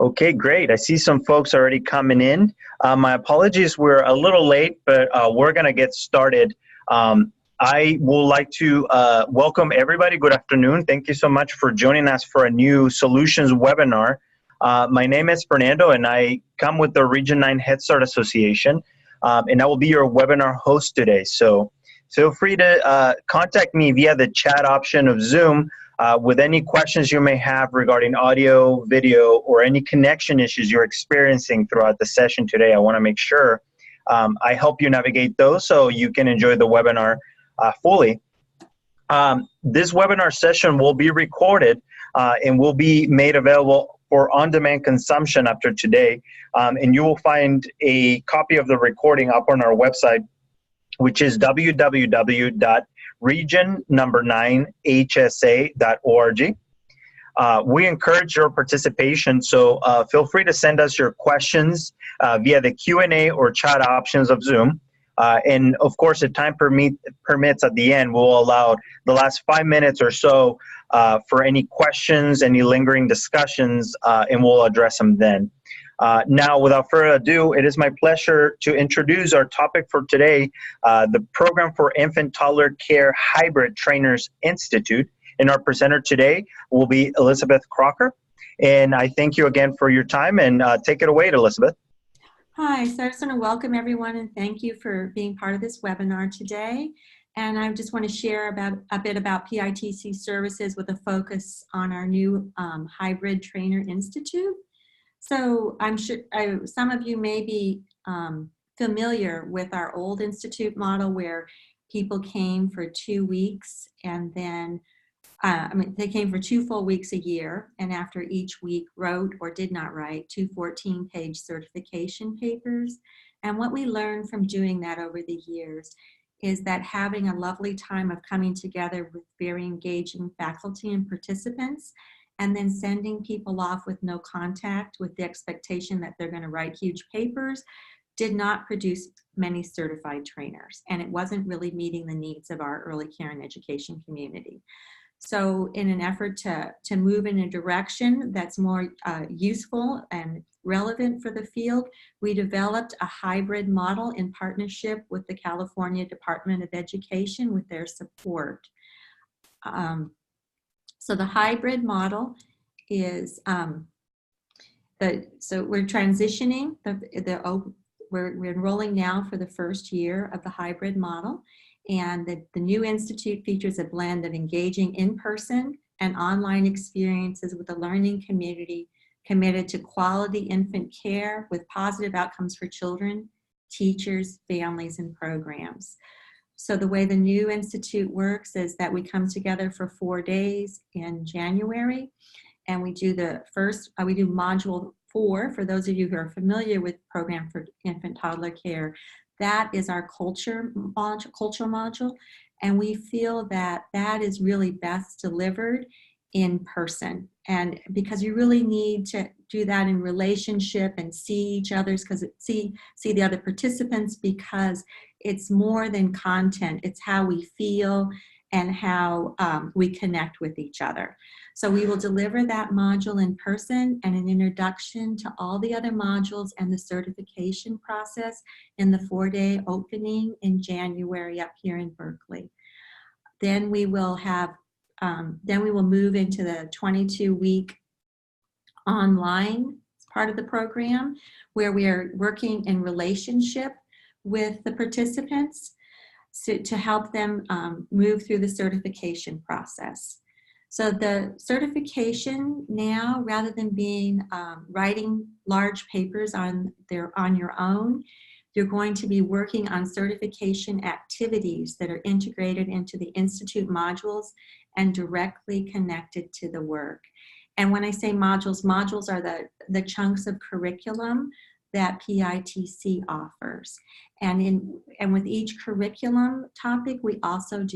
Okay, great. I see some folks already coming in. My apologies, we're a little late, but we're going to get started. I would like to welcome everybody. Good afternoon. Thank you so much for joining us for a new solutions webinar. My name is Fernando, and I come with the Region 9 Head Start Association, and I will be your webinar host today. So feel free to contact me via the chat option of Zoom with any questions you may have regarding audio, video, or any connection issues you're experiencing throughout the session today. I want to make sure I help you navigate those so you can enjoy the webinar fully. This webinar session will be recorded and will be made available for on-demand consumption after today. And you will find a copy of the recording up on our website, which is www.region9hsa.org. We encourage your participation, so feel free to send us your questions via the Q&A or chat options of Zoom. And of course, if time permits at the end, we'll allow the last 5 minutes or so for any questions, any lingering discussions, and we'll address them then. Now, without further ado, it is my pleasure to introduce our topic for today, the Program for Infant Toddler Care Hybrid Trainers Institute. And our presenter today will be Elizabeth Crocker. And I thank you again for your time, and take it away, Elizabeth. Hi, so I just want to welcome everyone and thank you for being part of this webinar today. And I just want to share a bit about PITC services with a focus on our new Hybrid Trainer Institute. So I'm sure some of you may be familiar with our old institute model where people came for 2 weeks and then they came for 2 full weeks a year, and after each week wrote or did not write 2 14-page certification papers. And what we learned from doing that over the years is that having a lovely time of coming together with very engaging faculty and participants, and then sending people off with no contact with the expectation that they're going to write huge papers did not produce many certified trainers, and it wasn't really meeting the needs of our early care and education community. So in an effort to move in a direction that's more useful and relevant for the field, we developed a hybrid model in partnership with the California Department of Education with their support. So the hybrid model is, so we're transitioning, we're enrolling now for the first year of the hybrid model. And the new institute features a blend of engaging in-person and online experiences with a learning community committed to quality infant care with positive outcomes for children, teachers, families, and programs. So the way the new institute works is that we come together for 4 days in January, and we do we do module 4, for those of you who are familiar with Program for Infant Toddler Care. That is our culture module, and we feel that that is really best delivered in person. And because you really need to do that in relationship and see each other's, see the other participants, because it's more than content. It's how we feel and how we connect with each other. So we will deliver that module in person and an introduction to all the other modules and the certification process in the 4-day opening in January up here in Berkeley. Then we will have, then we will move into the 22-week online part of the program, where we are working in relationship with the participants to help them move through the certification process. So the certification now, rather than being writing large papers on your own, you're going to be working on certification activities that are integrated into the Institute modules and directly connected to the work. And when I say modules, modules are the chunks of curriculum that PITC offers. And with each curriculum topic, we also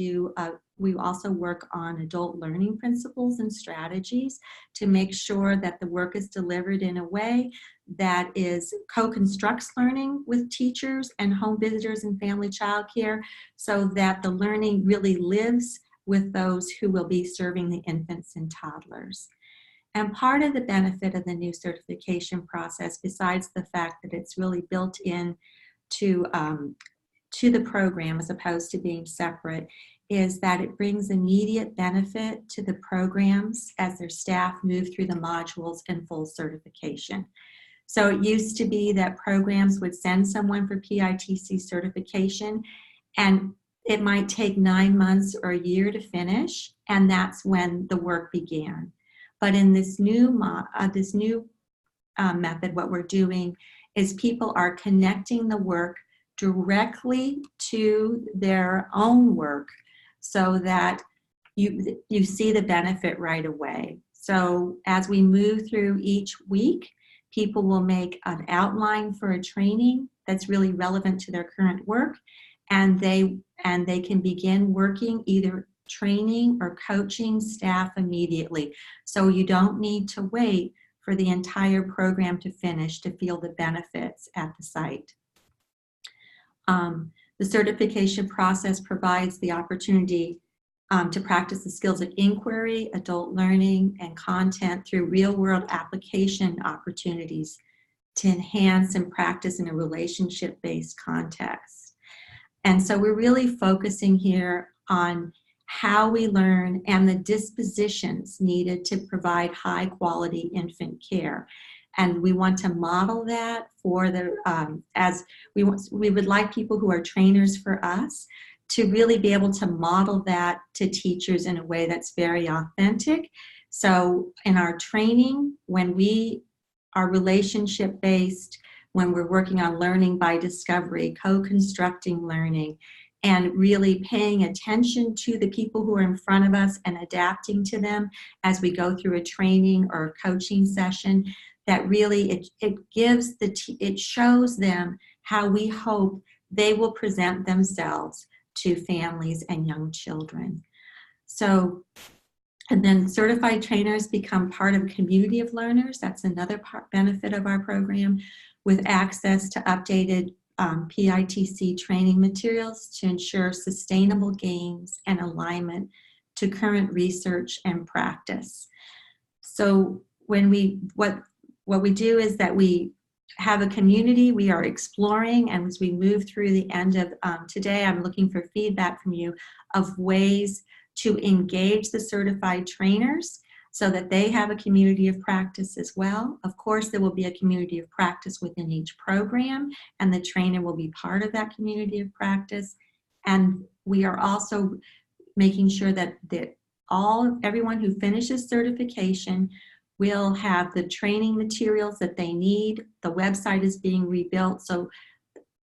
work on adult learning principles and strategies to make sure that the work is delivered in a way that is co-constructs learning with teachers and home visitors and family childcare, so that the learning really lives with those who will be serving the infants and toddlers. And part of the benefit of the new certification process, besides the fact that it's really built in to the program as opposed to being separate, is that it brings immediate benefit to the programs as their staff move through the modules in full certification. So it used to be that programs would send someone for PITC certification, and it might take 9 months or a year to finish, and that's when the work began. But in this new method, what we're doing is people are connecting the work directly to their own work so that you see the benefit right away. So as we move through each week, people will make an outline for a training that's really relevant to their current work, and they can begin working either training or coaching staff immediately. So you don't need to wait for the entire program to finish to feel the benefits at the site. The certification process provides the opportunity to practice the skills of inquiry, adult learning, and content through real-world application opportunities to enhance and practice in a relationship-based context. And so we're really focusing here on how we learn and the dispositions needed to provide high-quality infant care. And we want to model that for the, as we would like people who are trainers for us to really be able to model that to teachers in a way that's very authentic. So in our training, when we are relationship-based, when we're working on learning by discovery, co-constructing learning, and really paying attention to the people who are in front of us and adapting to them as we go through a training or a coaching session, that really it shows them how we hope they will present themselves to families and young children. So, and then certified trainers become part of a community of learners. That's another benefit of our program, with access to updated PITC training materials to ensure sustainable gains and alignment to current research and practice. So what we do is that we have a community we are exploring, and as we move through the end of today, I'm looking for feedback from you of ways to engage the certified trainers so that they have a community of practice as well. Of course, there will be a community of practice within each program, and the trainer will be part of that community of practice. And we are also making sure that everyone who finishes certification will have the training materials that they need. The website is being rebuilt, so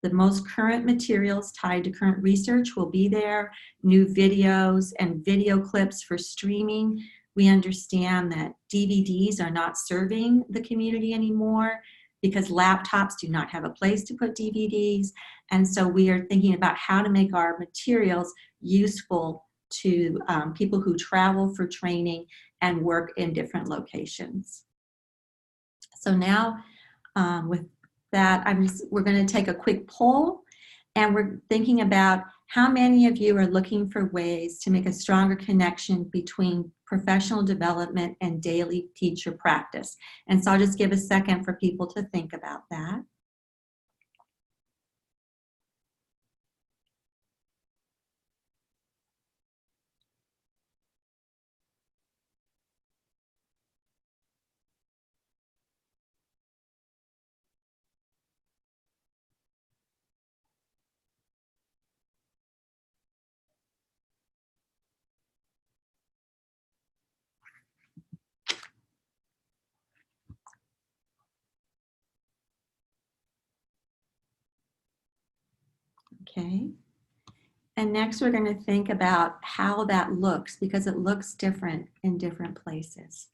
the most current materials tied to current research will be there, new videos and video clips for streaming. We understand that DVDs are not serving the community anymore because laptops do not have a place to put DVDs. And so we are thinking about how to make our materials useful to people who travel for training and work in different locations. So now with that, we're going to take a quick poll, and we're thinking about how many of you are looking for ways to make a stronger connection between professional development and daily teacher practice. And so I'll just give a second for people to think about that. Okay. And next we're going to think about how that looks, because it looks different in different places.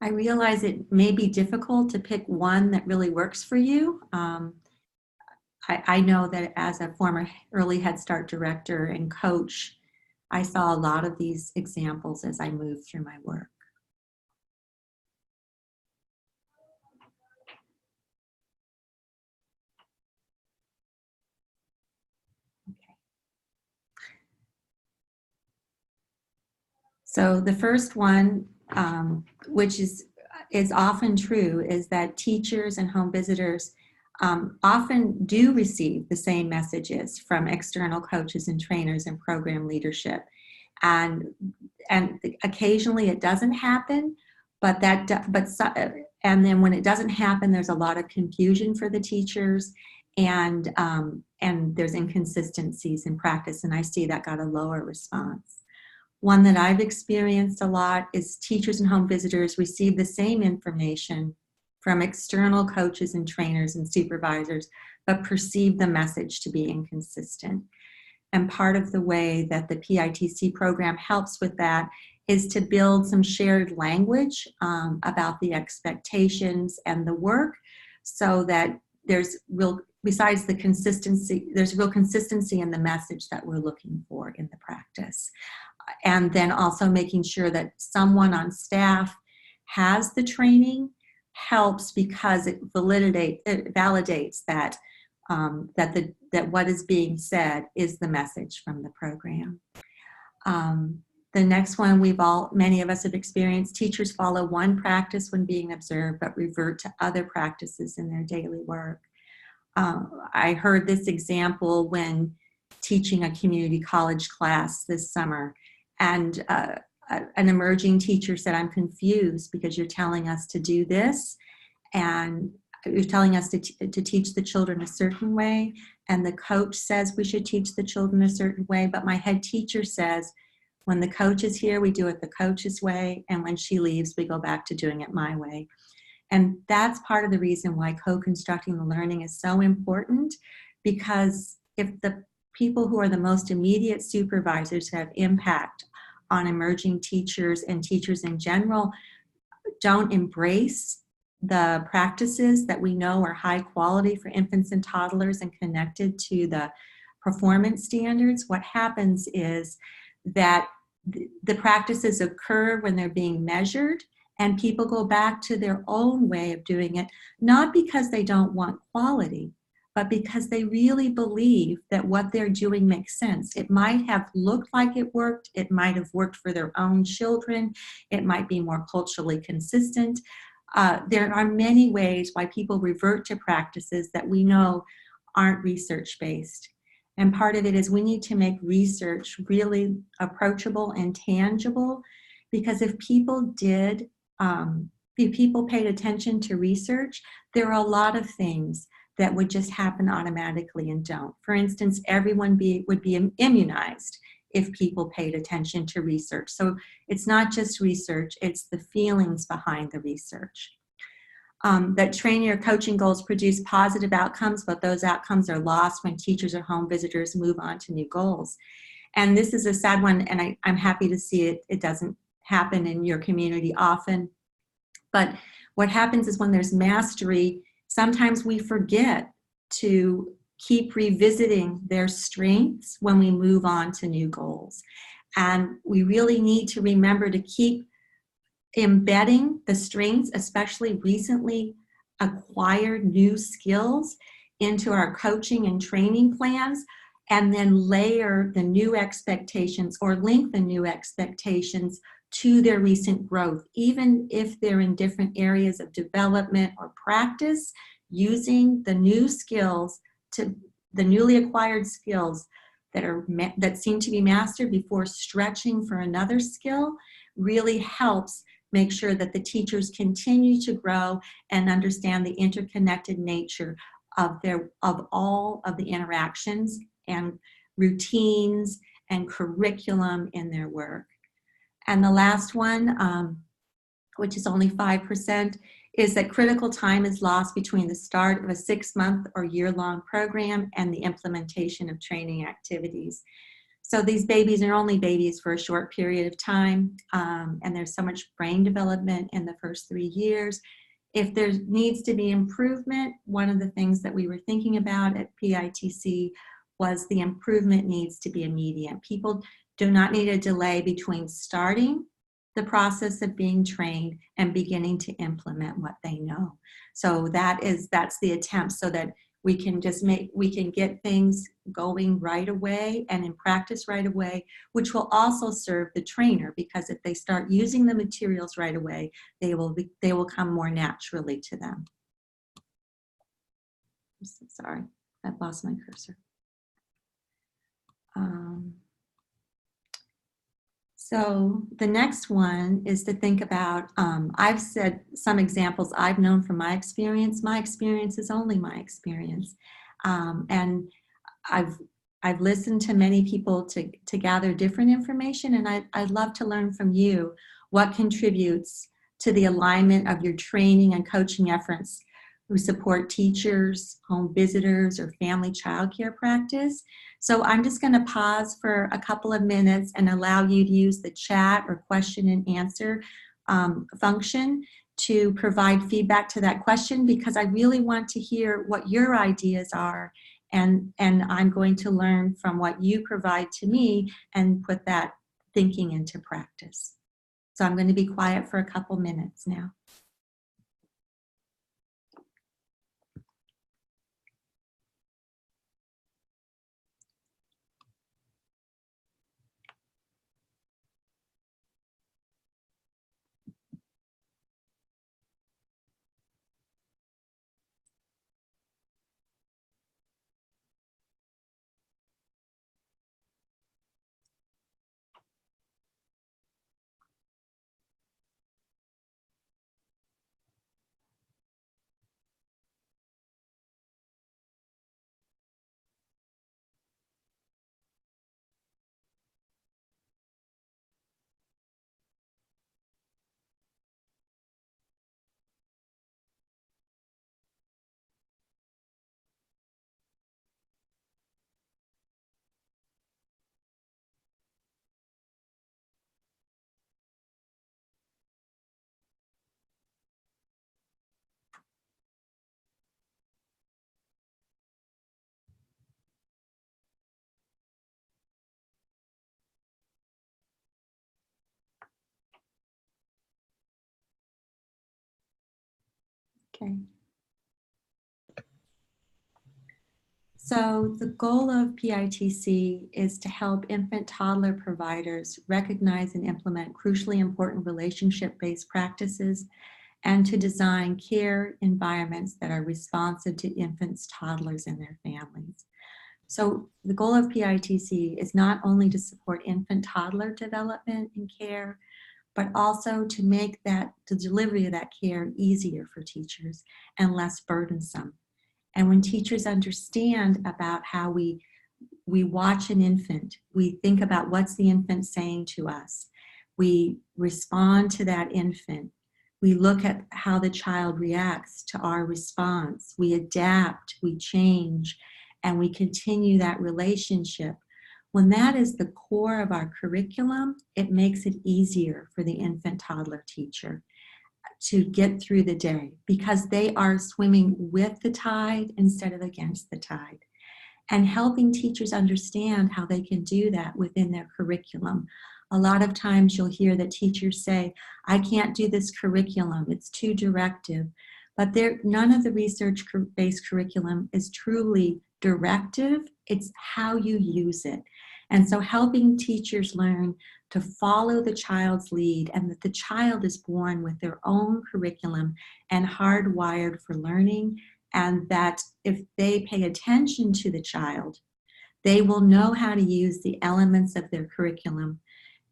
I realize it may be difficult to pick one that really works for you. I know that as a former early Head Start director and coach, I saw a lot of these examples as I moved through my work. Okay. So the first one, which is often true, is that teachers and home visitors often do receive the same messages from external coaches and trainers and program leadership. And occasionally it doesn't happen, and then when it doesn't happen, there's a lot of confusion for the teachers, and there's inconsistencies in practice, and I see that got a lower response. One that I've experienced a lot is teachers and home visitors receive the same information from external coaches and trainers and supervisors, but perceive the message to be inconsistent. And part of the way that the PITC program helps with that is to build some shared language about the expectations and the work, so that there's besides the consistency, there's real consistency in the message that we're looking for in the practice. And then also making sure that someone on staff has the training helps, because it validates that that what is being said is the message from the program. The next one many of us have experienced: teachers follow one practice when being observed, but revert to other practices in their daily work. I heard this example when teaching a community college class this summer, and an emerging teacher said, "I'm confused because you're telling us to do this, and you're telling us to teach the children a certain way, and the coach says we should teach the children a certain way, but my head teacher says when the coach is here, we do it the coach's way, and when she leaves, we go back to doing it my way." And that's part of the reason why co-constructing the learning is so important, because if the people who are the most immediate supervisors who have impact on emerging teachers and teachers in general don't embrace the practices that we know are high quality for infants and toddlers and connected to the performance standards, what happens is that the practices occur when they're being measured, and people go back to their own way of doing it, not because they don't want quality, but because they really believe that what they're doing makes sense. It might have looked like it worked, it might have worked for their own children, it might be more culturally consistent. There are many ways why people revert to practices that we know aren't research-based. And part of it is we need to make research really approachable and tangible, because if people paid attention to research, there are a lot of things that would just happen automatically and don't. For instance, everyone would be immunized if people paid attention to research. So it's not just research, it's the feelings behind the research. That training or coaching goals produce positive outcomes, but those outcomes are lost when teachers or home visitors move on to new goals. And this is a sad one, and I'm happy to see it doesn't happen in your community often. But what happens is when there's mastery, sometimes we forget to keep revisiting their strengths when we move on to new goals. And we really need to remember to keep embedding the strengths, especially recently acquired new skills, into our coaching and training plans, and then layer the new expectations or link the new expectations to their recent growth, even if they're in different areas of development or practice. Using the new skills, the newly acquired skills that seem to be mastered before stretching for another skill, really helps make sure that the teachers continue to grow and understand the interconnected nature of all of the interactions and routines and curriculum in their work. And the last one, which is only 5%, is that critical time is lost between the start of a 6-month or year-long program and the implementation of training activities. So these babies are only babies for a short period of time, and there's so much brain development in the first 3 years. If there needs to be improvement, one of the things that we were thinking about at PITC was the improvement needs to be immediate. People do not need a delay between starting the process of being trained and beginning to implement what they know. So that's the attempt, so that we can get things going right away and in practice right away, which will also serve the trainer, because if they start using the materials right away, they will come more naturally to them. I'm so sorry, I've lost my cursor. So the next one is to think about, I've said some examples I've known from my experience. My experience is only my experience. And I've listened to many people to gather different information, and I'd love to learn from you what contributes to the alignment of your training and coaching efforts who support teachers, home visitors, or family childcare practice. So I'm just going to pause for a couple of minutes and allow you to use the chat or question and answer function to provide feedback to that question, because I really want to hear what your ideas are, and I'm going to learn from what you provide to me and put that thinking into practice. So I'm going to be quiet for a couple minutes now. Okay. So the goal of PITC is to help infant toddler providers recognize and implement crucially important relationship-based practices, and to design care environments that are responsive to infants, toddlers, and their families. So the goal of PITC is not only to support infant toddler development and care, but also to make the delivery of that care easier for teachers and less burdensome. And when teachers understand about how we watch an infant, we think about what's the infant saying to us, we respond to that infant, we look at how the child reacts to our response, we adapt, we change, and we continue that relationship. When that is the core of our curriculum, it makes it easier for the infant toddler teacher to get through the day, because they are swimming with the tide instead of against the tide. And helping teachers understand how they can do that within their curriculum. A lot of times you'll hear that teachers say, I can't do this curriculum, it's too directive. But none of the research-based curriculum is truly directive, it's how you use it. And so helping teachers learn to follow the child's lead, and that the child is born with their own curriculum and hardwired for learning, and that if they pay attention to the child, they will know how to use the elements of their curriculum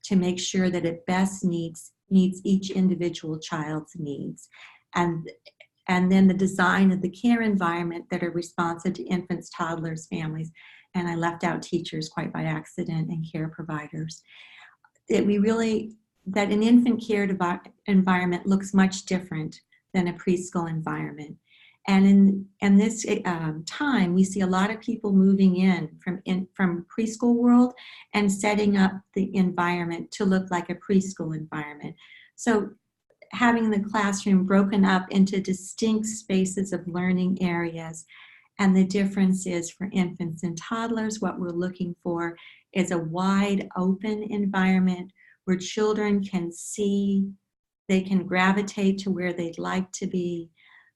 to make sure that it best meets each individual child's needs. And then the design of the care environment that are responsive to infants, toddlers, families, and I left out teachers quite by accident, and care providers. That an infant care environment looks much different than a preschool environment. And in this time, we see a lot of people moving in from preschool world and setting up the environment to look like a preschool environment. So having the classroom broken up into distinct spaces of learning areas. And the difference is for infants and toddlers, what we're looking for is a wide open environment where children can see, they can gravitate to where they'd like to be,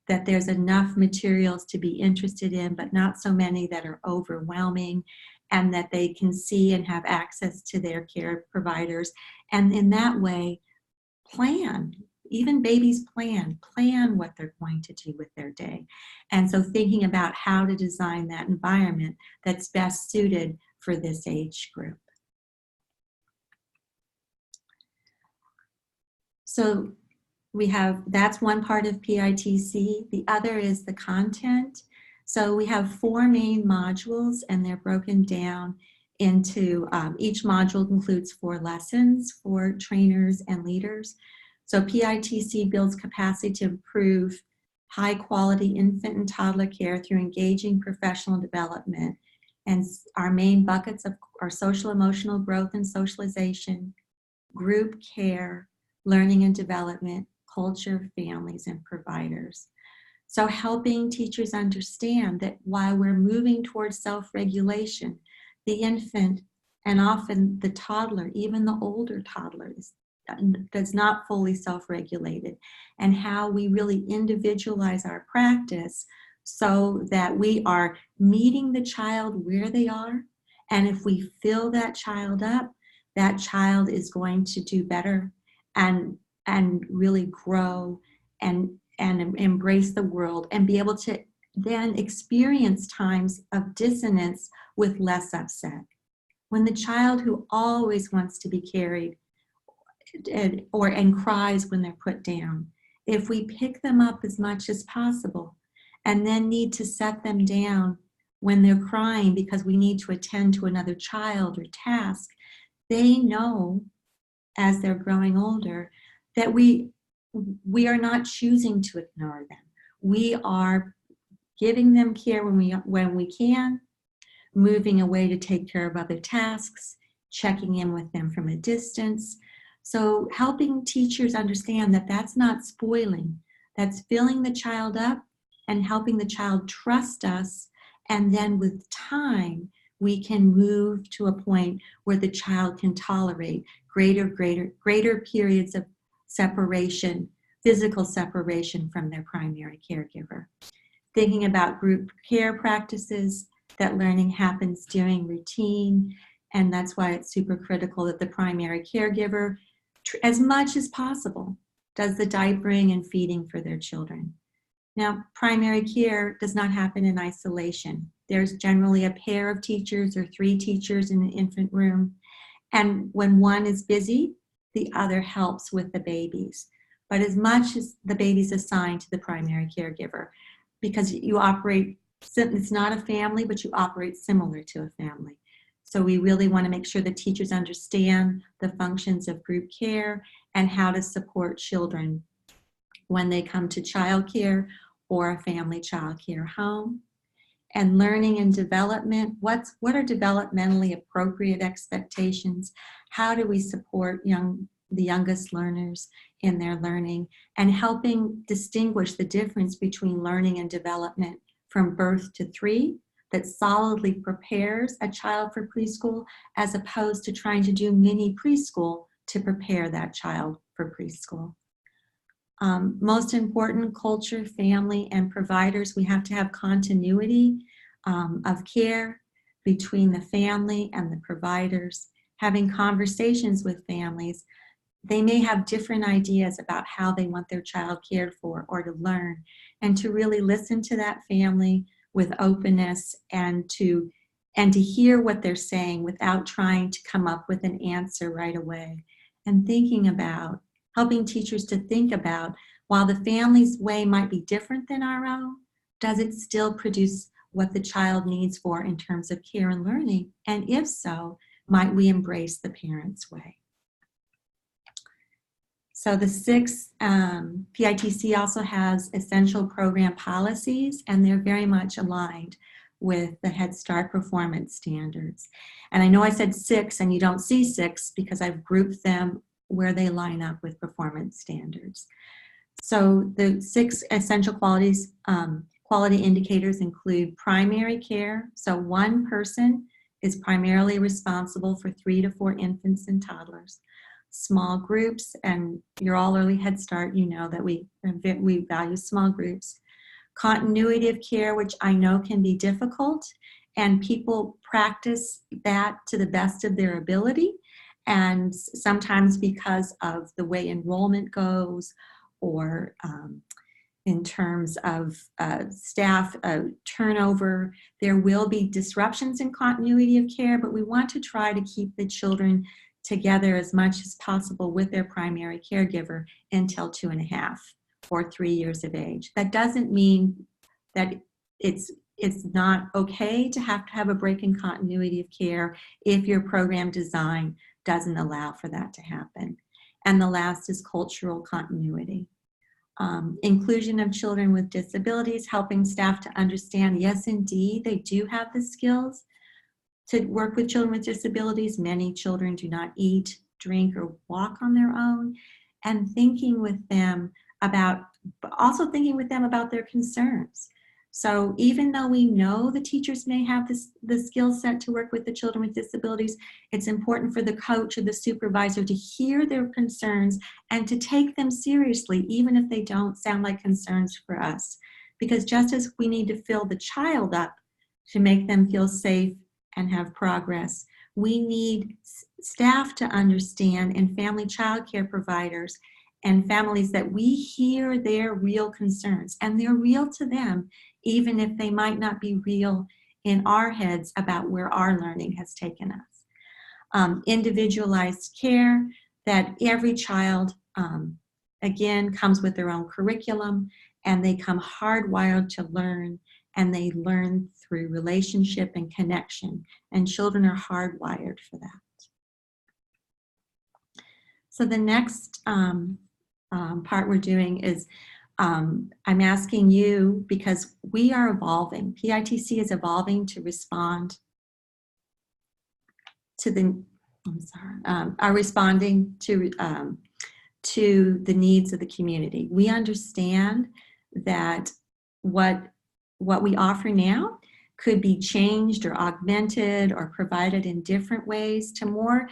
that there's enough materials to be interested in, but not so many that are overwhelming, and that they can see and have access to their care providers. And in that way, plan. Even babies plan what they're going to do with their day. And so thinking about how to design that environment that's best suited for this age group. So that's one part of PITC. The other is the content. So we have 4 main modules, and they're broken down into, each module includes 4 lessons for trainers and leaders. So PITC builds capacity to improve high quality infant and toddler care through engaging professional development. And our main buckets are social emotional growth and socialization, group care, learning and development, culture, families, and providers. So helping teachers understand that while we're moving towards self-regulation, the infant and often the toddler, even the older toddlers, does not fully self-regulated, and how we really individualize our practice so that we are meeting the child where they are. And if we fill that child up, that child is going to do better and really grow and embrace the world and be able to then experience times of dissonance with less upset. When the child who always wants to be carried and cries when they're put down, if we pick them up as much as possible and then need to set them down when they're crying because we need to attend to another child or task, they know as they're growing older that we are not choosing to ignore them. We are giving them care when we can, moving away to take care of other tasks, checking in with them from a distance. So helping teachers understand that that's not spoiling, that's filling the child up and helping the child trust us. And then with time, we can move to a point where the child can tolerate greater periods of separation, physical separation from their primary caregiver. Thinking about group care practices, that learning happens during routine, and that's why it's super critical that the primary caregiver, as much as possible, does the diapering and feeding for their children. Now, primary care does not happen in isolation. There's generally a pair of teachers or 3 teachers in an infant room, and when one is busy, the other helps with the babies. But as much as the baby's assigned to the primary caregiver, because you operate, it's not a family, but you operate similar to a family. So we really want to make sure that teachers understand the functions of group care and how to support children when they come to childcare or a family childcare home. And learning and development, what are developmentally appropriate expectations? How do we support the youngest learners in their learning, and helping distinguish the difference between learning and development from birth to 3 that solidly prepares a child for preschool, as opposed to trying to do mini preschool to prepare that child for preschool. Most important, culture, family, and providers. We have to have continuity of care between the family and the providers, having conversations with families. They may have different ideas about how they want their child cared for or to learn, and to really listen to that family with openness and to hear what they're saying without trying to come up with an answer right away. And thinking about, helping teachers to think about, while the family's way might be different than our own, does it still produce what the child needs for in terms of care and learning? And if so, might we embrace the parent's way? So the six, PITC also has essential program policies, and they're very much aligned with the Head Start performance standards. And I know I said six and you don't see six because I've grouped them where they line up with performance standards. So the six essential quality indicators include primary care. So one person is primarily responsible for 3 to 4 infants and toddlers. Small groups, and you're all early Head Start, you know that we value small groups. Continuity of care, which I know can be difficult, and people practice that to the best of their ability. And sometimes because of the way enrollment goes, or in terms of staff turnover, there will be disruptions in continuity of care, but we want to try to keep the children together as much as possible with their primary caregiver until 2.5 or 3 years of age. That doesn't mean that it's not okay to have a break in continuity of care if your program design doesn't allow for that to happen. And the last is cultural continuity. Inclusion of children with disabilities, helping staff to understand, yes, indeed, they do have the skills to work with children with disabilities. Many children do not eat, drink, or walk on their own, and thinking with them about their concerns. So even though we know the teachers may have the skill set to work with the children with disabilities, it's important for the coach or the supervisor to hear their concerns and to take them seriously, even if they don't sound like concerns for us. Because just as we need to fill the child up to make them feel safe and have progress, we need staff to understand, and family child care providers and families, that we hear their real concerns, and they're real to them, even if they might not be real in our heads about where our learning has taken us. Individualized care, that every child, again, comes with their own curriculum, and they come hardwired to learn, and they learn through relationship and connection, and children are hardwired for that. So the next part we're doing is I'm asking you, because we are evolving. PITC is evolving to respond to the, are responding to the needs of the community. We understand that what we offer now could be changed or augmented or provided in different ways to more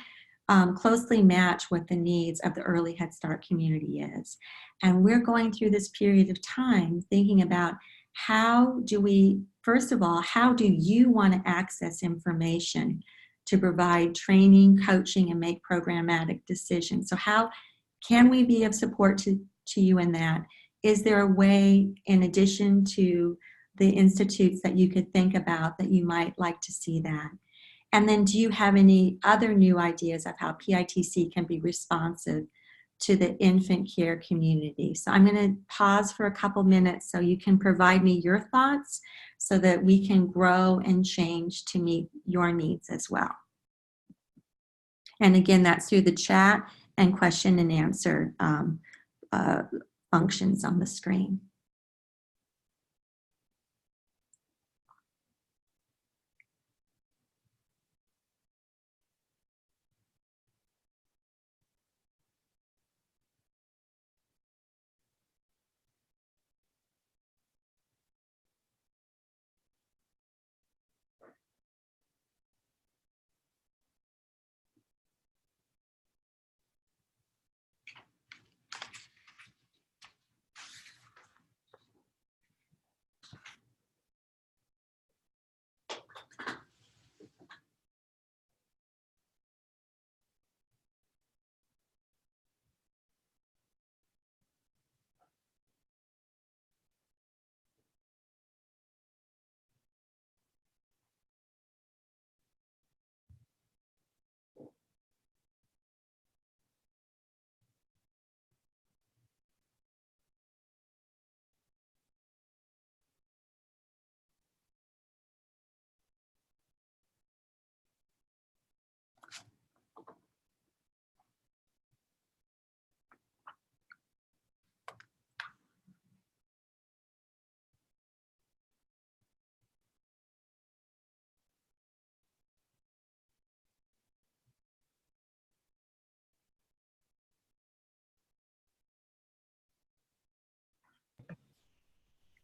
closely match what the needs of the early Head Start community is. And we're going through this period of time thinking about how do we, first of all, how do you want to access information to provide training, coaching, and make programmatic decisions? So how can we be of support to you in that? Is there a way, in addition to the institutes, that you could think about that you might like to see that? And then do you have any other new ideas of how PITC can be responsive to the infant care community? So I'm going to pause for a couple minutes so you can provide me your thoughts so that we can grow and change to meet your needs as well. And again, that's through the chat and question and answer functions on the screen.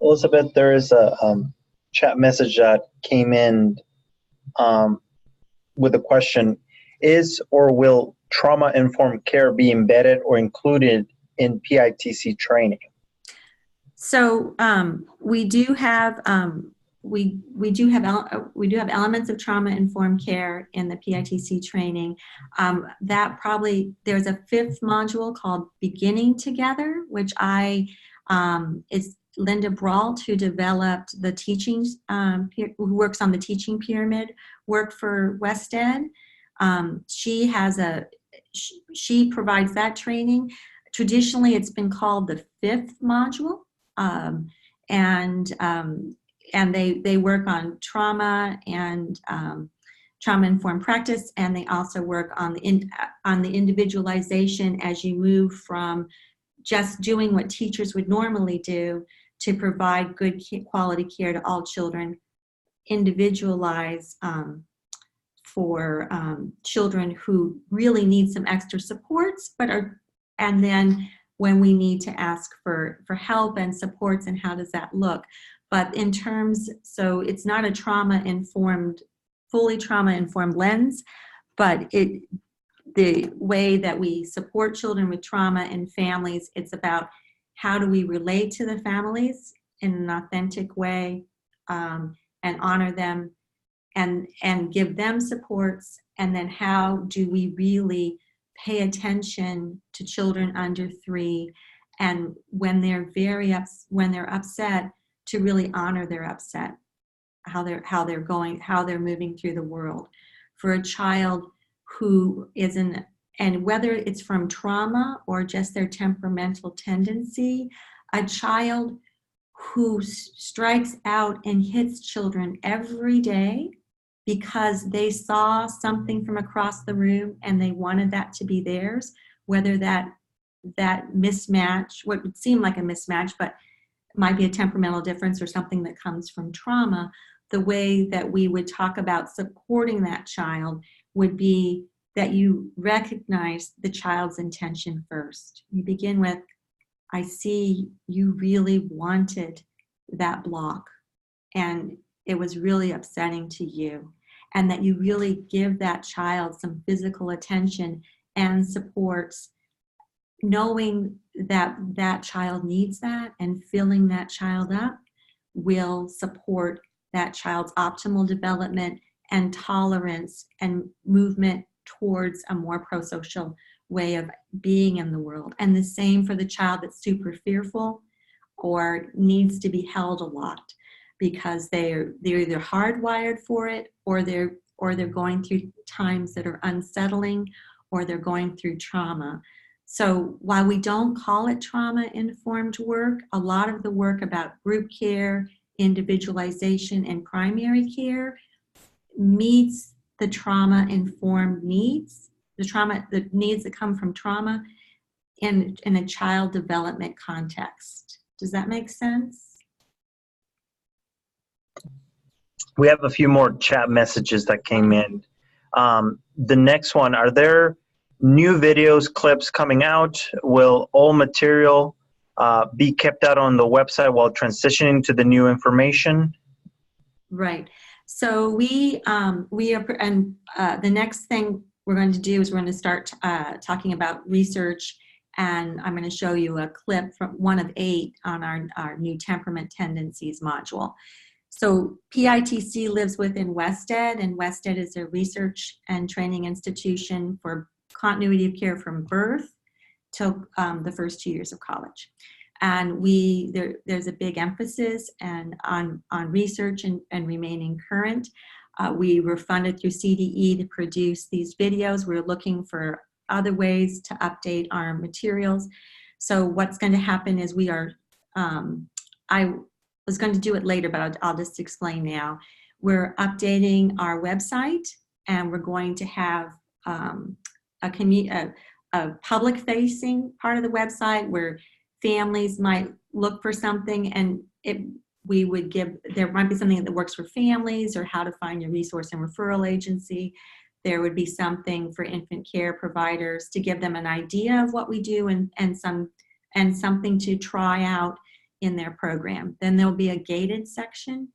Elizabeth, there is a chat message that came in with a question: is or will trauma-informed care be embedded or included in PITC training? So we do have elements of trauma-informed care in the PITC training. There's a 5th module called Beginning Together, which it's Linda Brault, who developed the teaching, who works on the teaching pyramid work for WestEd. She provides that training. Traditionally, it's been called the 5th module. And they work on trauma and trauma-informed practice, and they also work on the individualization as you move from just doing what teachers would normally do to provide good quality care to all children, individualize for children who really need some extra supports, and then when we need to ask for help and supports, and how does that look. But so it's not a fully trauma-informed lens, but the way that we support children with trauma and families, it's about how do we relate to the families in an authentic way, and honor them and give them supports, and then how do we really pay attention to children under 3, and when they're upset, to really honor their upset, how they're moving through the world. For a child who and whether it's from trauma or just their temperamental tendency, a child who strikes out and hits children every day because they saw something from across the room and they wanted that to be theirs, whether that mismatch, what would seem like a mismatch, but might be a temperamental difference or something that comes from trauma, the way that we would talk about supporting that child would be that you recognize the child's intention first. You begin with, I see you really wanted that block, and it was really upsetting to you, and that you really give that child some physical attention and supports, knowing that that child needs that, and filling that child up will support that child's optimal development and tolerance and movement towards a more pro-social way of being in the world. And the same for the child that's super fearful or needs to be held a lot, because they're either hardwired for it, or they're going through times that are unsettling, or they're going through trauma. So while we don't call it trauma-informed work, a lot of the work about group care, individualization, and primary care meets the trauma-informed needs, the needs that come from trauma in a child development context. Does that make sense? We have a few more chat messages that came in. The next one, are there new videos, clips coming out? Will all material be kept out on the website while transitioning to the new information? Right. So the next thing we're going to do is we're going to start talking about research, and I'm going to show you a clip from one of 8 on our new temperament tendencies module. So PITC lives within WestEd, and WestEd is a research and training institution for continuity of care from birth till the first 2 years of college. And there's a big emphasis on research and remaining current. We were funded through CDE to produce these videos. We're looking for other ways to update our materials. So what's going to happen is I was going to do it later, but I'll just explain now. We're updating our website, and we're going to have a public-facing part of the website where families might look for something, and there might be something that works for families, or how to find your resource and referral agency. There would be something for infant care providers to give them an idea of what we do, and something to try out in their program. Then there'll be a gated section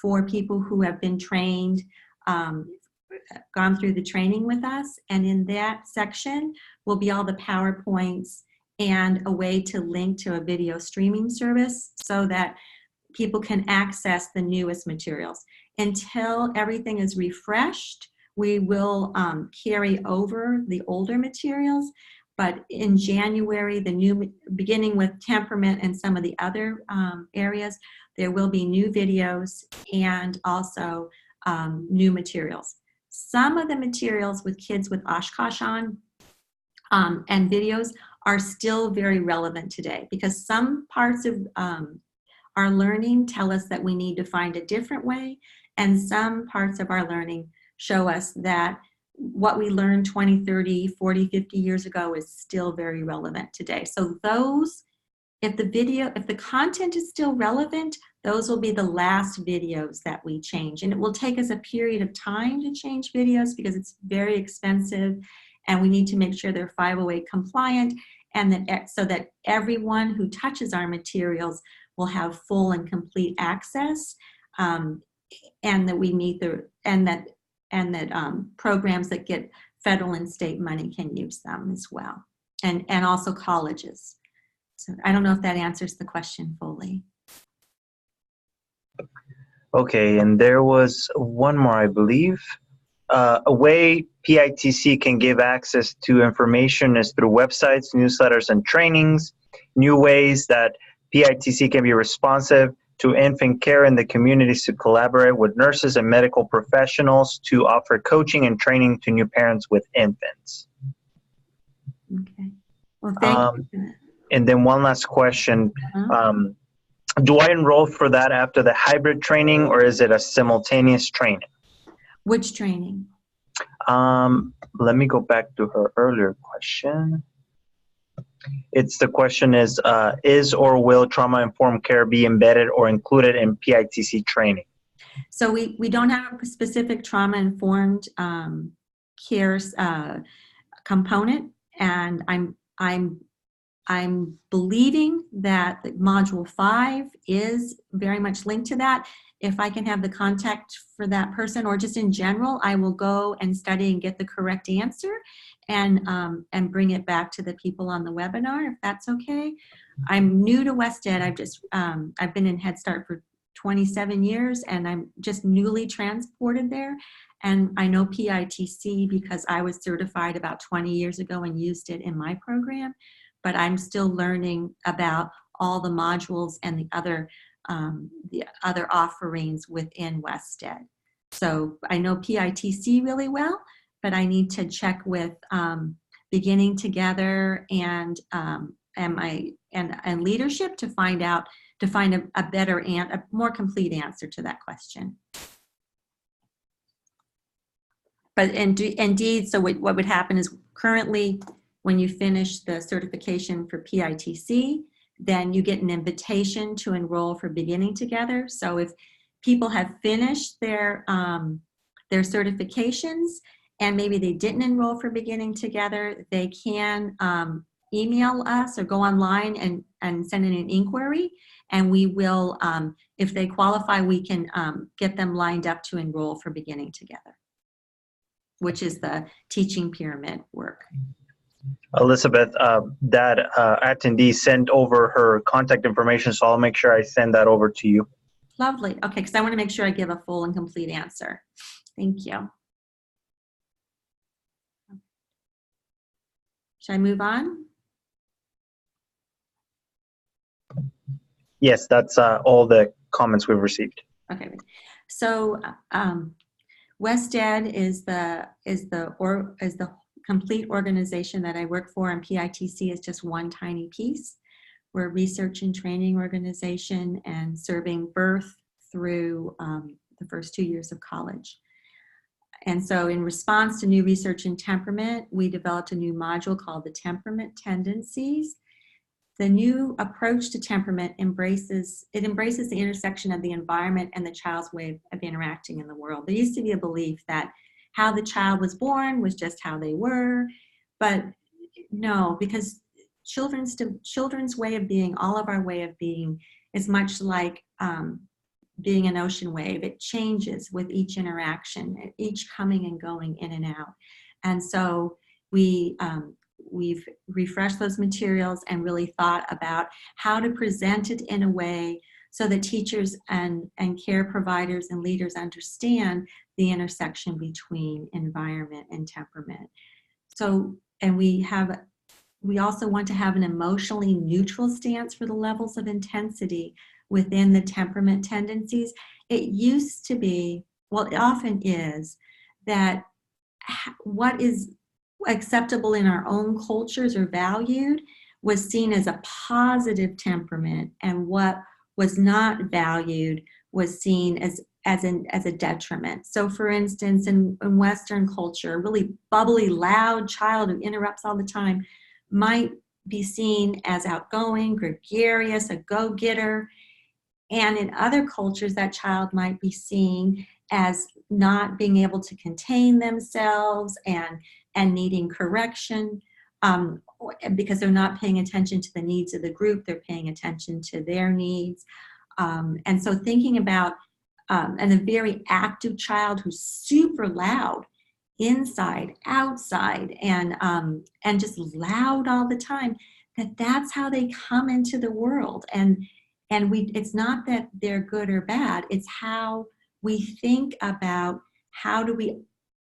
for people who have been trained, gone through the training with us. And in that section will be all the PowerPoints and a way to link to a video streaming service so that people can access the newest materials. Until everything is refreshed, we will carry over the older materials. But in January, beginning with temperament and some of the other areas, there will be new videos and also new materials. Some of the materials with kids with Oshkosh on and videos are still very relevant today, because some parts of our learning tell us that we need to find a different way, and some parts of our learning show us that what we learned 20, 30, 40, 50 years ago is still very relevant today. So those, if the content is still relevant, those will be the last videos that we change. And it will take us a period of time to change videos because it's very expensive, and we need to make sure they're 508 compliant, and that so that everyone who touches our materials will have full and complete access, and that we meet programs that get federal and state money can use them as well, and also colleges. So I don't know if that answers the question fully. Okay, and there was one more, I believe. A way PITC can give access to information is through websites, newsletters, and trainings. New ways that PITC can be responsive to infant care in the communities to collaborate with nurses and medical professionals to offer coaching and training to new parents with infants. Okay. Well, thank you. And then one last question. Do I enroll for that after the hybrid training, or is it a simultaneous training? Which training? Let me go back to her earlier question. The question is or will trauma-informed care be embedded or included in PITC training? So we don't have a specific trauma-informed care component, and I'm believing that the Module 5 is very much linked to that. If I can have the contact for that person, or just in general, I will go and study and get the correct answer and bring it back to the people on the webinar, if that's okay. I'm new to West Ed. I've been in Head Start for 27 years, and I'm just newly transported there. And I know PITC because I was certified about 20 years ago and used it in my program, but I'm still learning about all the modules and the other offerings within West Ed. So I know PITC really well, but I need to check with Beginning Together and leadership to find a better and a more complete answer to that question. But indeed, so what would happen is currently when you finish the certification for PITC, then you get an invitation to enroll for Beginning Together. So if people have finished their certifications and maybe they didn't enroll for Beginning Together, they can email us or go online and send in an inquiry, and we will, if they qualify, we can get them lined up to enroll for Beginning Together, which is the teaching pyramid work. Elizabeth, that attendee sent over her contact information, so I'll make sure I send that over to you. Lovely. Okay, because I want to make sure I give a full and complete answer. Thank you. Should I move on? Yes, that's all the comments we've received. Okay. So West Ed is the complete organization that I work for, and PITC is just one tiny piece. We're a research and training organization and serving birth through the first 2 years of college. And so in response to new research in temperament, we developed a new module called the Temperament Tendencies. The new approach to temperament embraces the intersection of the environment and the child's way of interacting in the world. There used to be a belief that how the child was born was just how they were, but no, because children's way of being, all of our way of being, is much like being an ocean wave. It changes with each interaction, each coming and going in and out. And so we've refreshed those materials and really thought about how to present it in a way so that teachers and care providers and leaders understand the intersection between environment and temperament. So, and we also want to have an emotionally neutral stance for the levels of intensity within the temperament tendencies. It used to be, well, it often is, that what is acceptable in our own cultures or valued was seen as a positive temperament, and what was not valued was seen as a detriment. So for instance, in Western culture, a really bubbly, loud child who interrupts all the time might be seen as outgoing, gregarious, a go-getter. And in other cultures, that child might be seen as not being able to contain themselves and needing correction because they're not paying attention to the needs of the group, they're paying attention to their needs. And so thinking about and a very active child who's super loud inside, outside, and just loud all the time, that's how they come into the world. And it's not that they're good or bad, it's how we think about how do we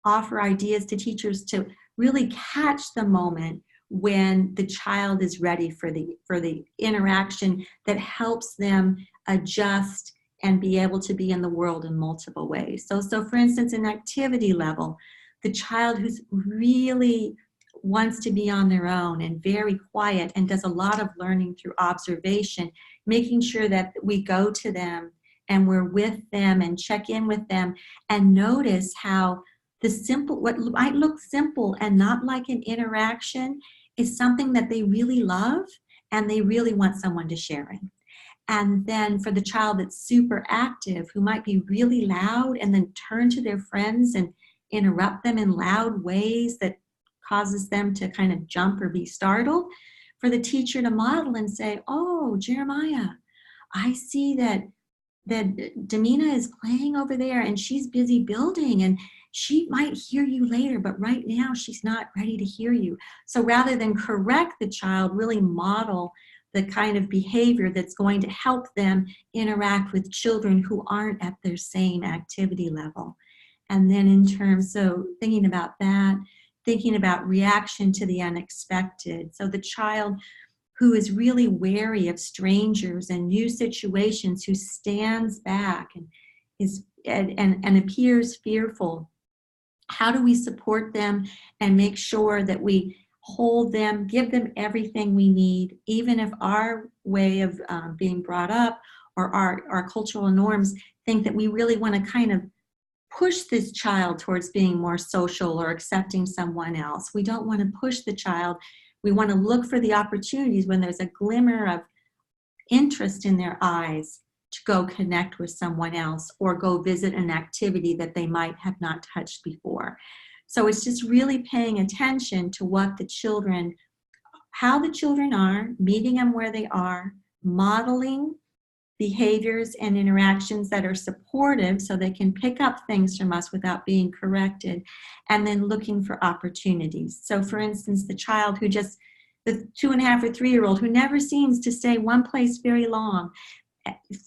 offer ideas to teachers to really catch the moment when the child is ready for the interaction that helps them adjust and be able to be in the world in multiple ways. So for instance, in activity level, the child who's really wants to be on their own and very quiet and does a lot of learning through observation, making sure that we go to them and we're with them and check in with them and notice how what might look simple and not like an interaction is something that they really love and they really want someone to share in. And then for the child that's super active, who might be really loud and then turn to their friends and interrupt them in loud ways that causes them to kind of jump or be startled, for the teacher to model and say, oh, Jeremiah, I see that Demina is playing over there and she's busy building and she might hear you later, but right now she's not ready to hear you. So rather than correct the child, really model the kind of behavior that's going to help them interact with children who aren't at their same activity level. And then in terms, so thinking about that, thinking about reaction to the unexpected. So the child who is really wary of strangers and new situations, who stands back and appears fearful. How do we support them and make sure that we hold them, give them everything we need, even if our way of being brought up or our cultural norms think that we really want to kind of push this child towards being more social or accepting someone else. We don't want to push the child. We want to look for the opportunities when there's a glimmer of interest in their eyes to go connect with someone else or go visit an activity that they might have not touched before. So it's just really paying attention to how the children are, meeting them where they are, modeling behaviors and interactions that are supportive so they can pick up things from us without being corrected, and then looking for opportunities. So for instance, the child who the 2.5 or 3-year-old who never seems to stay one place very long,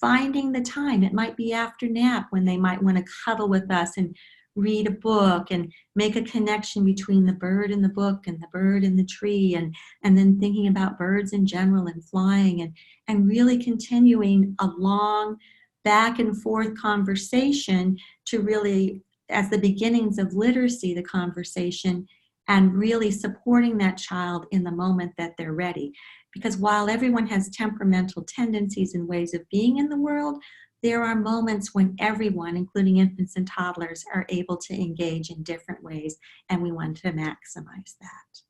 finding the time, it might be after nap when they might want to cuddle with us and read a book and make a connection between the bird in the book and the bird in the tree, and then thinking about birds in general and flying, and really continuing a long back and forth conversation to really, as the beginnings of literacy, the conversation, and really supporting that child in the moment that they're ready. Because while everyone has temperamental tendencies and ways of being in the world, there are moments when everyone, including infants and toddlers, are able to engage in different ways, and we want to maximize that.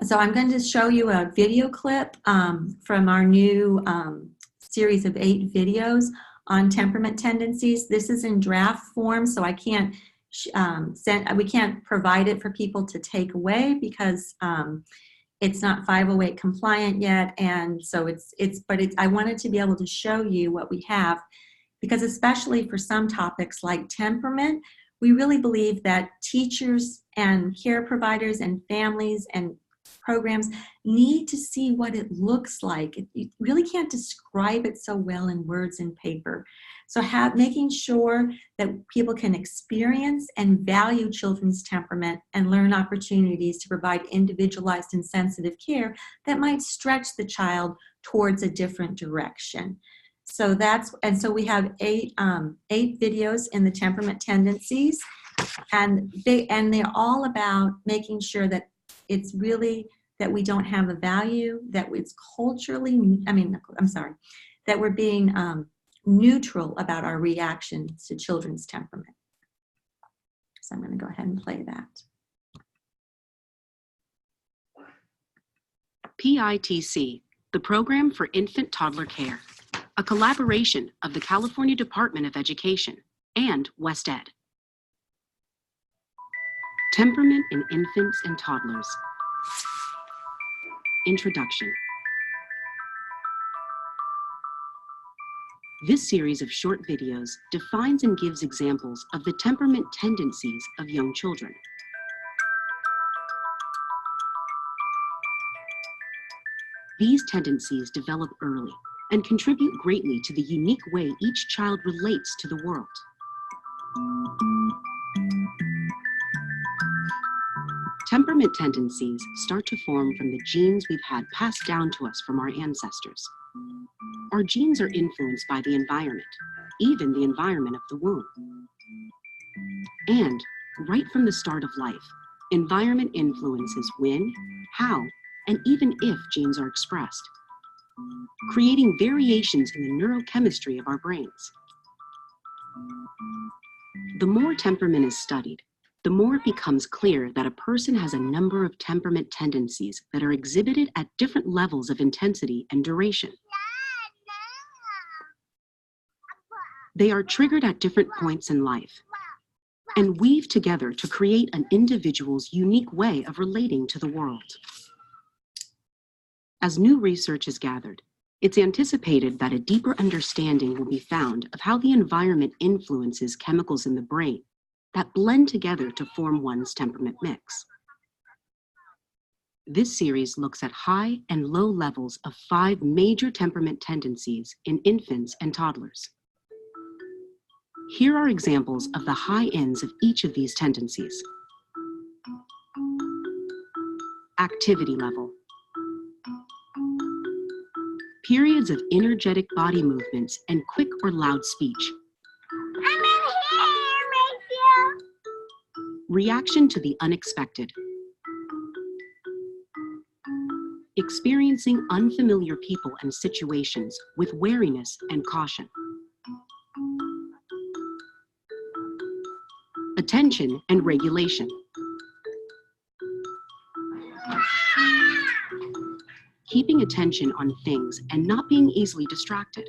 So I'm going to show you a video clip from our new series of 8 videos on temperament tendencies. This is in draft form, so I can't we can't provide it for people to take away because It's not 508 compliant yet, and so I wanted to be able to show you what we have, because especially for some topics like temperament, we really believe that teachers and care providers and families and programs need to see what it looks like. You really can't describe it so well in words and paper. So making sure that people can experience and value children's temperament and learn opportunities to provide individualized and sensitive care that might stretch the child towards a different direction. So so we have eight videos in the temperament tendencies, and they're all about making sure that it's really that we don't have a value, that it's culturally, that we're being neutral about our reactions to children's temperament. So I'm going to go ahead and play that. PITC, the Program for Infant Toddler Care, a collaboration of the California Department of Education and West Ed. Temperament in Infants and Toddlers. Introduction. This series of short videos defines and gives examples of the temperament tendencies of young children. These tendencies develop early and contribute greatly to the unique way each child relates to the world. Temperament tendencies start to form from the genes we've had passed down to us from our ancestors. Our genes are influenced by the environment, even the environment of the womb. And right from the start of life, environment influences when, how, and even if genes are expressed, creating variations in the neurochemistry of our brains. The more temperament is studied, the more it becomes clear that a person has a number of temperament tendencies that are exhibited at different levels of intensity and duration. They are triggered at different points in life and weave together to create an individual's unique way of relating to the world. As new research is gathered, it's anticipated that a deeper understanding will be found of how the environment influences chemicals in the brain that blend together to form one's temperament mix. This series looks at high and low levels of 5 major temperament tendencies in infants and toddlers. Here are examples of the high ends of each of these tendencies. Activity level. Periods of energetic body movements and quick or loud speech. I'm in here, Rachel. Reaction to the unexpected. Experiencing unfamiliar people and situations with wariness and caution. Attention and regulation. Keeping attention on things and not being easily distracted.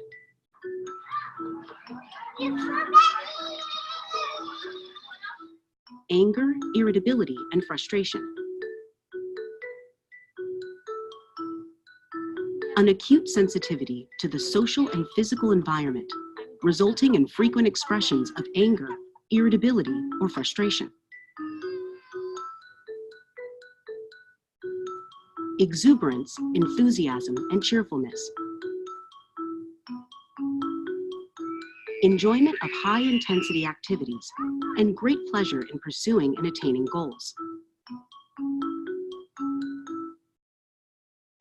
Anger, irritability, and frustration. An acute sensitivity to the social and physical environment, resulting in frequent expressions of anger, irritability, or frustration. Exuberance, enthusiasm, and cheerfulness. Enjoyment of high-intensity activities and great pleasure in pursuing and attaining goals.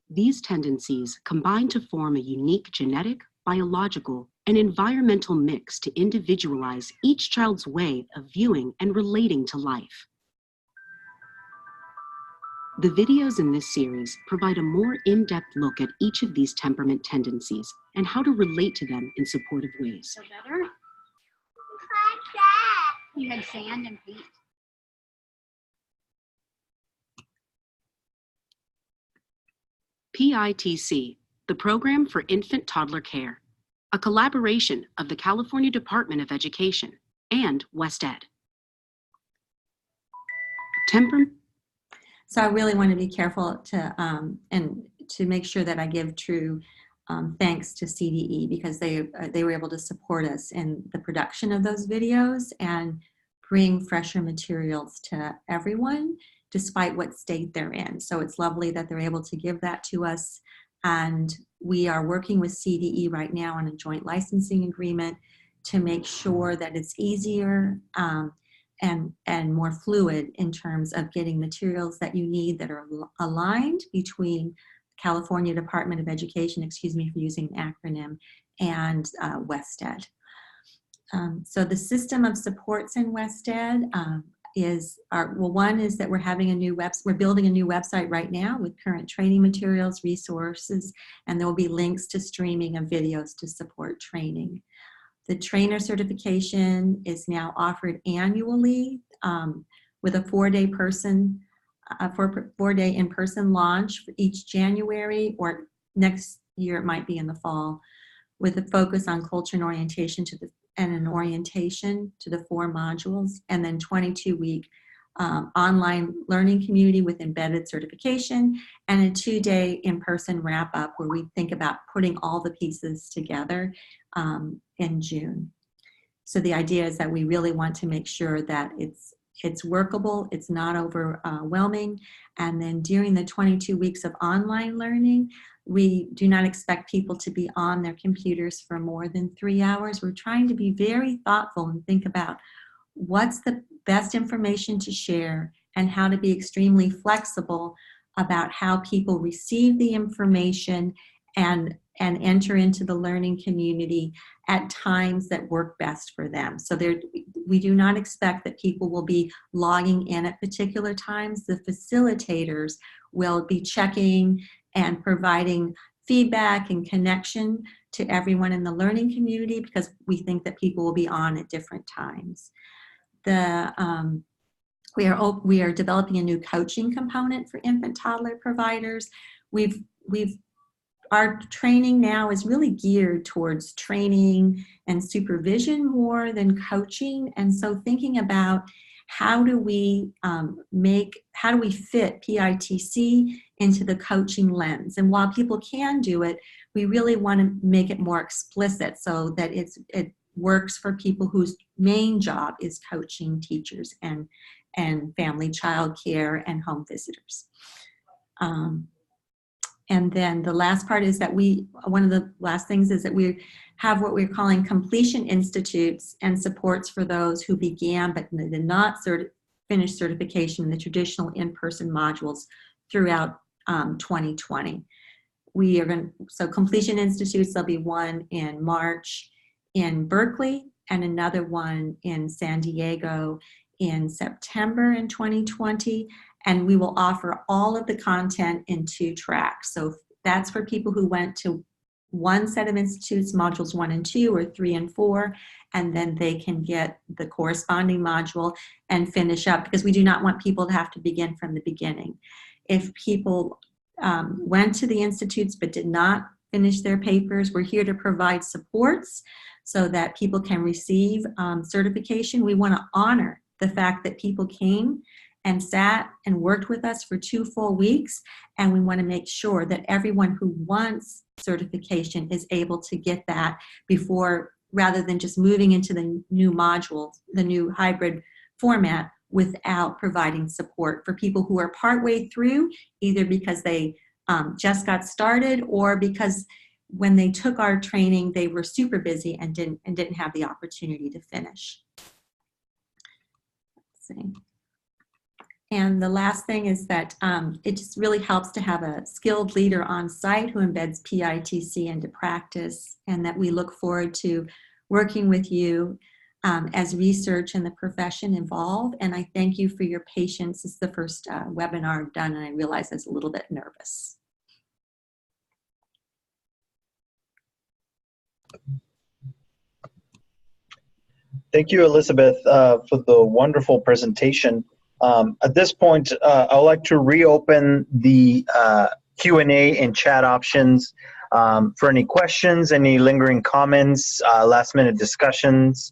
These tendencies combine to form a unique genetic, biological, and environmental mix to individualize each child's way of viewing and relating to life. The videos in this series provide a more in-depth look at each of these temperament tendencies and how to relate to them in supportive ways. So better? You had sand and feet. PITC, the Program for Infant Toddler Care, a collaboration of the California Department of Education and West Ed. So I really want to be careful to and to make sure that I give true thanks to CDE, because they were able to support us in the production of those videos and bring fresher materials to everyone, despite what state they're in. So it's lovely that they're able to give that to us. And we are working with CDE right now on a joint licensing agreement to make sure that it's easier and more fluid in terms of getting materials that you need that are aligned between California Department of Education, excuse me for using an acronym, and WestEd. So the system of supports in WestEd one is that we're having a new we're building a new website right now with current training materials, resources, and there will be links to streaming of videos to support training. The trainer certification is now offered annually with a 4-day in-person launch for each January, or next year it might be in the fall, with a focus on culture and orientation and an orientation to the 4 modules, and then 22-week online learning community with embedded certification, and a 2-day in-person wrap-up where we think about putting all the pieces together in June. So the idea is that we really want to make sure that it's workable, it's not overwhelming, and then during the 22 weeks of online learning, we do not expect people to be on their computers for more than 3 hours. We're trying to be very thoughtful and think about what's the best information to share and how to be extremely flexible about how people receive the information and enter into the learning community at times that work best for them. So we do not expect that people will be logging in at particular times. The facilitators will be checking and providing feedback and connection to everyone in the learning community, because we think that people will be on at different times. We are developing a new coaching component for infant toddler providers. Our training now is really geared towards training and supervision more than coaching. And so thinking about how do we fit PITC into the coaching lens? And while people can do it, we really want to make it more explicit so that it works for people whose main job is coaching teachers and family childcare and home visitors. And then the last part is that one of the last things is that we have what we're calling completion institutes and supports for those who began but did not finish certification in the traditional in-person modules throughout 2020. So completion institutes, there'll be one in March in Berkeley and another one in San Diego in September in 2020. And we will offer all of the content in 2 tracks. So that's for people who went to one set of institutes, modules 1 and 2 or 3 and 4, and then they can get the corresponding module and finish up, because we do not want people to have to begin from the beginning. If people went to the institutes but did not finish their papers, we're here to provide supports so that people can receive certification. We want to honor the fact that people came and sat and worked with us for 2 full weeks, and we want to make sure that everyone who wants certification is able to get that before, rather than just moving into the new module, the new hybrid format, without providing support for people who are partway through, either because they just got started or because when they took our training they were super busy and didn't have the opportunity to finish. Let's see. And the last thing is that it just really helps to have a skilled leader on site who embeds PITC into practice, and that we look forward to working with you as research and the profession evolve. And I thank you for your patience. It's the first webinar I've done, and I realize I was a little bit nervous. Thank you, Elizabeth, for the wonderful presentation. At this point, I'd like to reopen the Q&A and chat options for any questions, any lingering comments, last-minute discussions.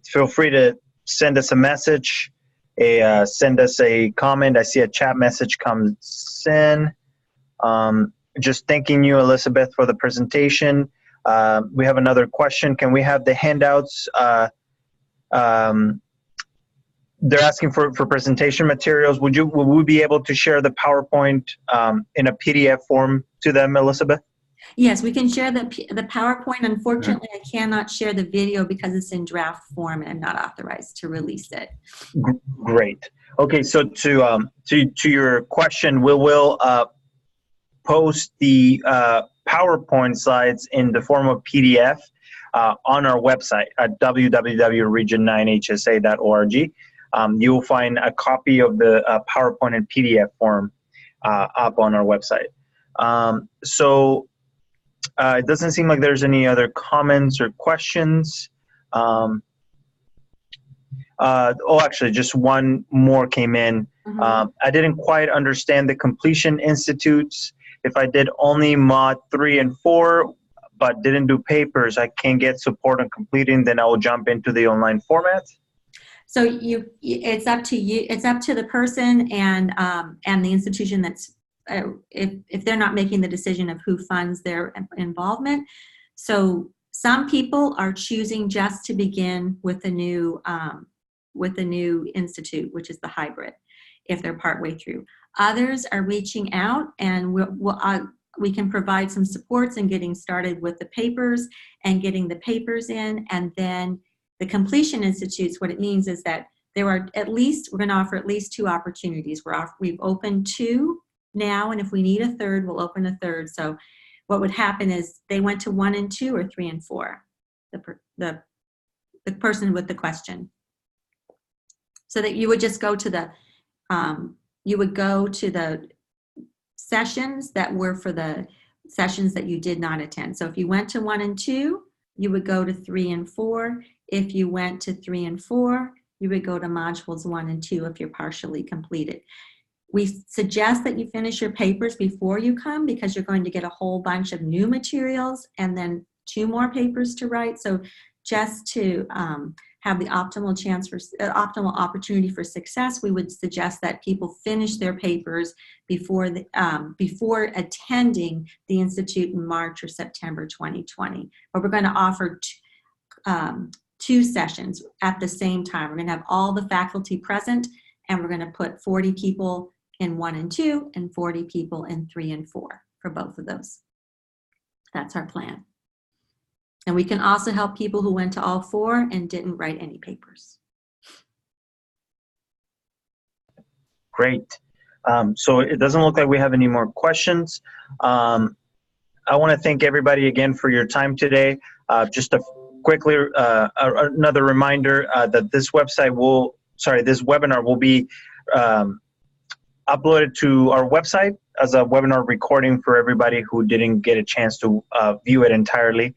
Feel free to send us a message send us a comment. I see a chat message comes in. Just thanking you, Elizabeth, for the presentation. We have another question. Can we have the handouts? They're asking for presentation materials. Would we be able to share the PowerPoint in a PDF form to them, Elizabeth? Yes, we can share the PowerPoint. Unfortunately, I cannot share the video because it's in draft form and I'm not authorized to release it. Great. Okay, so to your question, we will post the PowerPoint slides in the form of PDF on our website at www.region9hsa.org. You will find a copy of the PowerPoint in PDF form up on our website. It doesn't seem like there's any other comments or questions. Actually, just one more came in. Mm-hmm. I didn't quite understand the completion institutes. If I did only mod 3 and 4, but didn't do papers, I can get support on completing, then I will jump into the online format. So it's up to you. It's up to the person and the institution that's if they're not making the decision of who funds their involvement. So some people are choosing just to begin with the new institute, which is the hybrid, if they're partway through. Others are reaching out, and we can provide some supports in getting started with the papers and getting the papers in, and then the completion institutes. What it means is that there are we're going to offer at least 2 opportunities. We've opened 2 now, and if we need a third, we'll open a third. So what would happen is they went to 1 and 2 or 3 and 4, the person with the question. So that you would just go to the sessions that were for the sessions that you did not attend. So if you went to 1 and 2, you would go to 3 and 4. If you went to 3 and 4, you would go to modules 1 and 2 if you're partially completed. We suggest that you finish your papers before you come because you're going to get a whole bunch of new materials and then 2 more papers to write. So just to have the optimal opportunity for success, we would suggest that people finish their papers before attending the Institute in March or September 2020. But we're going to offer 2 sessions at the same time. We're going to have all the faculty present, and we're going to put 40 people in 1 and 2 and 40 people in 3 and 4 for both of those. That's our plan. And we can also help people who went to all 4 and didn't write any papers. Great. So it doesn't look like we have any more questions. I want to thank everybody again for your time today. Just a quickly, another reminder that this webinar will be uploaded to our website as a webinar recording for everybody who didn't get a chance to view it entirely.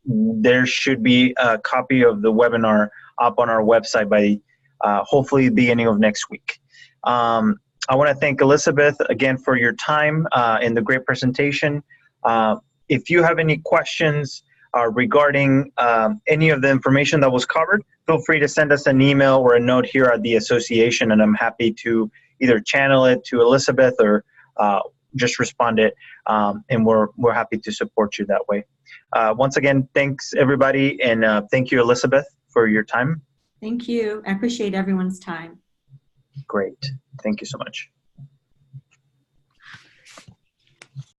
There should be a copy of the webinar up on our website by hopefully the beginning of next week. I want to thank Elizabeth again for your time and the great presentation. If you have any questions regarding any of the information that was covered, feel free to send us an email or a note here at the association, and I'm happy to either channel it to Elizabeth or just respond it, and we're happy to support you that way. Once again, thanks everybody, and thank you, Elizabeth, for your time. Thank you. I appreciate everyone's time. Great. Thank you so much.